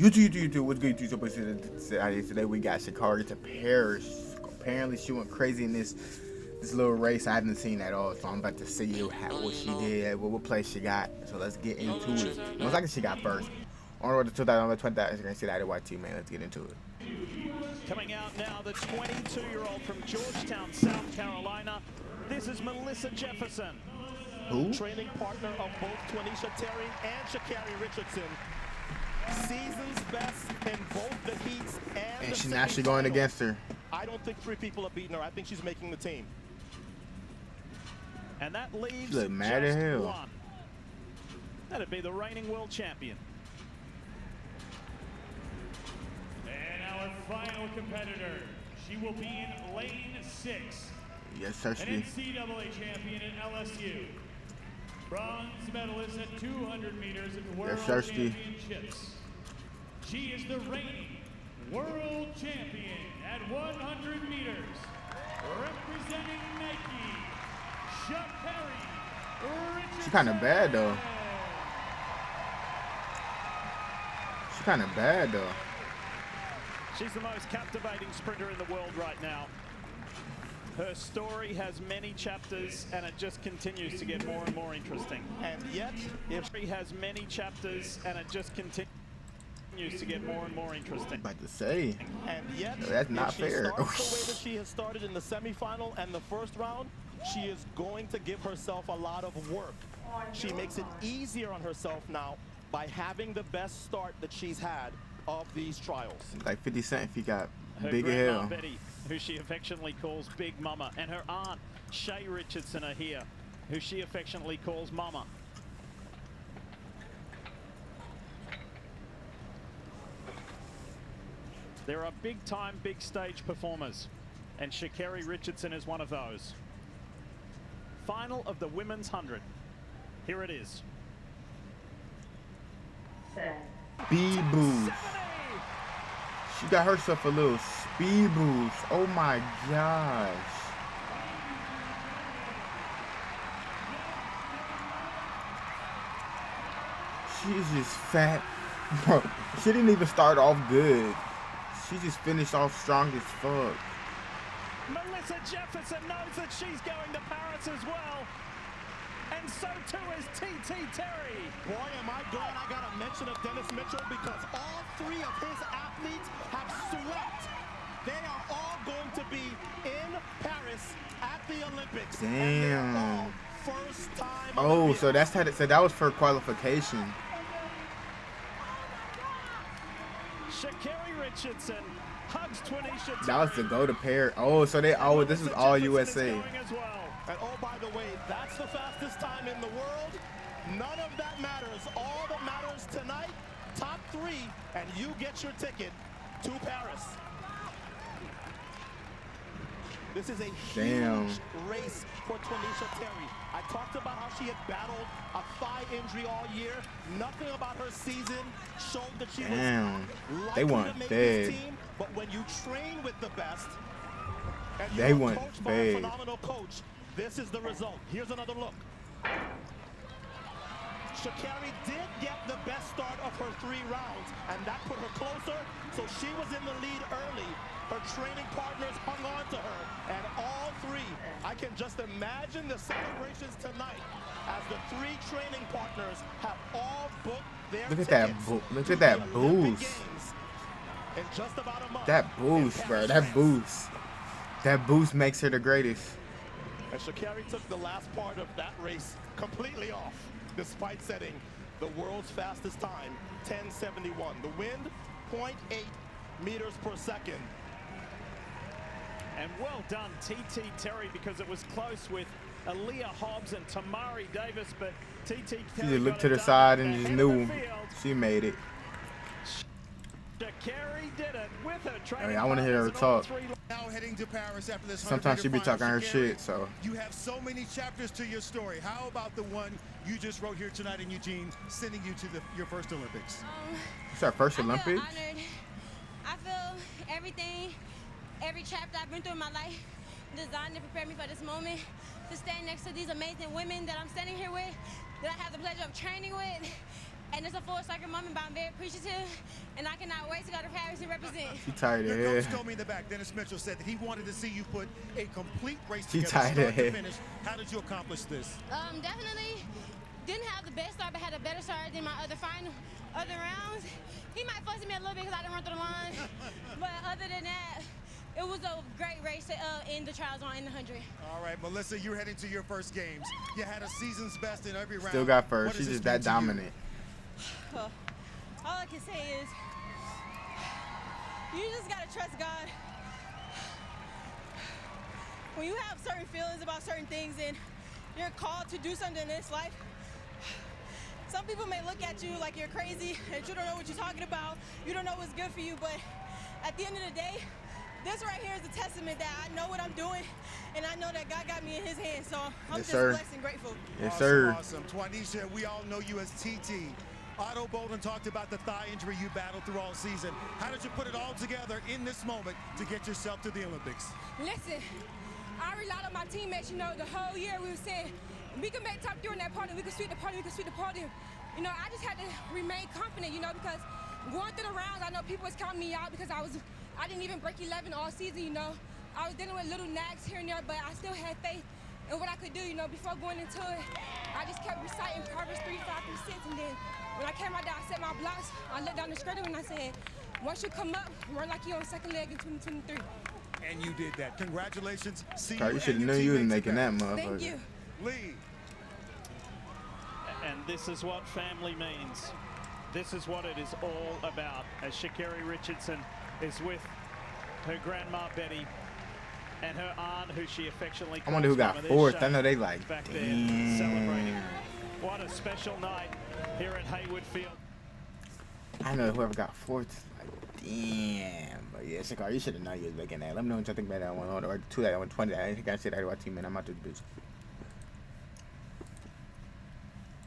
YouTube, what's good, YouTube? Today we got SHA'CARRI to Paris. Apparently she went crazy in this little race. I haven't seen at all, so I'm about to see what she did, what place she got. So let's get into it. Most likely she got first. On the road to 2020, you're gonna see that SCORCHES, man. Let's get into it. Coming out now, the 22-year-old from Georgetown, South Carolina. This is Melissa Jefferson. Who? Training partner of both Twanisha Terry and SHA'CARRI Richardson. Season's best in both the heats and she's actually going against her. I don't think three people are beating her. I think she's making the team. And that leaves look mad as hell. One. That'd be the reigning world champion. And our final competitor, she will be in lane 6. Yes, sir. An NCAA champion at LSU. Bronze medalist at 200 meters at World Championships. She is the reigning world champion at 100 meters. Representing Nike, SHA'CARRI Richardson. She's kind of bad though. She's the most captivating sprinter in the world right now. Her story has many chapters, and it just continues to get more and more interesting. And yet, if she has many chapters, and it just continues to get more and more interesting. I'm about to say. And yet, that's not fair. If she starts the way that she has started in the semifinal and the first round, she is going to give herself a lot of work. She makes it easier on herself now by having the best start that she's had of these trials. Like 50 Cent if he got Her big as grandma hell. Betty, who she affectionately calls Big Mama, and her aunt SHA'CARRI Richardson are here, who she affectionately calls Mama. There are big-time, big-stage performers, and SHA'CARRI Richardson is one of those. Final of the women's 100. Here it is. Speed boost. She got herself a little speed boost. Oh my gosh. She's just fat. Bro, she didn't even start off good. She just finished off strong as fuck. Melissa Jefferson knows that she's going to Paris as well. And so too is TT Terry. Boy, am I glad I got a mention of Dennis Mitchell, because all three of his athletes have swept. They are all going to be in Paris at the Olympics. Damn. First time. Oh, so that's how so that was for qualification. SHA'CARRI Richardson hugs Twanisha Terry. That was to go to Paris. Oh, so they this is all USA. And oh, by the way, that's the fastest time in the world. None of that matters. All that matters tonight, top 3, and you get your ticket to Paris. This is a huge race for Twanisha Terry. I talked about how she had battled a thigh injury all year. Nothing about her season showed that she was they likely want to make bad. this team. But when you train with the best, and They you're want coached by a bad. phenomenal coach, this is the result. Here's another look. SHA'CARRI did get the best start of her 3 rounds, and that put her closer, so she was in the lead early. Her training partners hung on to her, and all 3. I can just imagine the celebrations tonight as the 3 training partners have all booked their Look at tickets that! Look to at that the Olympic boost! Games in just about a month. That boost, bro! That boost! That boost makes her the greatest. And SHA'CARRI took the last part of that race completely off, despite setting the world's fastest time, 10:71. The wind, 0.8 meters per second. And well done, TT Terry, because it was close with Aaliyah Hobbs and Tamari Davis, but TT Terry She just looked to the side and just knew she made it. SHA'CARRI did it with her training. I want to hear her talk. Now heading to Paris after this. Sometimes she be talking her SHA'CARRI, shit, so. You have so many chapters to your story. How about the one you just wrote here tonight in Eugene, sending you to your first Olympics? It's our first I feel Olympics. honored. I feel everything, every chapter I've been through in my life, designed to prepare me for this moment, to stand next to these amazing women that I'm standing here with, that I have the pleasure of training with. And it's a full circle moment, but I'm very appreciative, and I cannot wait to go to Paris and represent. She tired of Your head. coach told me in the back, Dennis Mitchell, said that he wanted to see you put a complete race She together, tired start of to head. finish. How did you accomplish this? Definitely didn't have the best start, but had a better start than my other rounds. He might fuss at me a little bit because I didn't run through the line, but other than that, it was a great race in the trials on in the 100. All right, Melissa, you're heading to your first games. You had a season's best in every round. Still got first. What does She's this just that mean to you? dominant. All I can say is, you just gotta trust God. When you have certain feelings about certain things and you're called to do something in this life, some people may look at you like you're crazy and you don't know what you're talking about. You don't know what's good for you, but at the end of the day, this right here is a testament that I know what I'm doing, and I know that God got me in his hands, so I'm Yes, just sir. blessed and grateful. Yes, Awesome, sir. awesome. Twanisha, we all know you as TT. Otto Bolden talked about the thigh injury you battled through all season. How did you put it all together in this moment to get yourself to the Olympics? Listen, I relied on my teammates, you know, the whole year we were saying, we can make top 3 in that party, we can sweep the party, we can sweep the party. You know, I just had to remain confident, you know, because going through the rounds, I know people was counting me out because I didn't even break 11 all season, you know. I was dealing with little nags here and there, but I still had faith in what I could do, you know. Before going into it, I just kept reciting Proverbs 3, 5, through 6, and then when I came out there, I set my blocks, I looked down the skirting and I said, once you come up, run like you're on second leg in 2023. And you did that. Congratulations. See Carl, you you should have and known your you was teammates making that back. motherfucker. Thank you. Lee. And this is what family means. This is what it is all about, as SHA'CARRI Richardson is with her grandma Betty and her aunt, who she affectionately calls I wonder who got Mama. fourth. There's I know Shay they like, back there damn. celebrating. What a special night here at Haywood Field. I know whoever got fourth, like, damn. But yeah, SHA'CARRI, you should have known you was making that. Let me know what you think about that one, or 2 that 120. I ain't got to say that to our team, man. I'm out this bitch.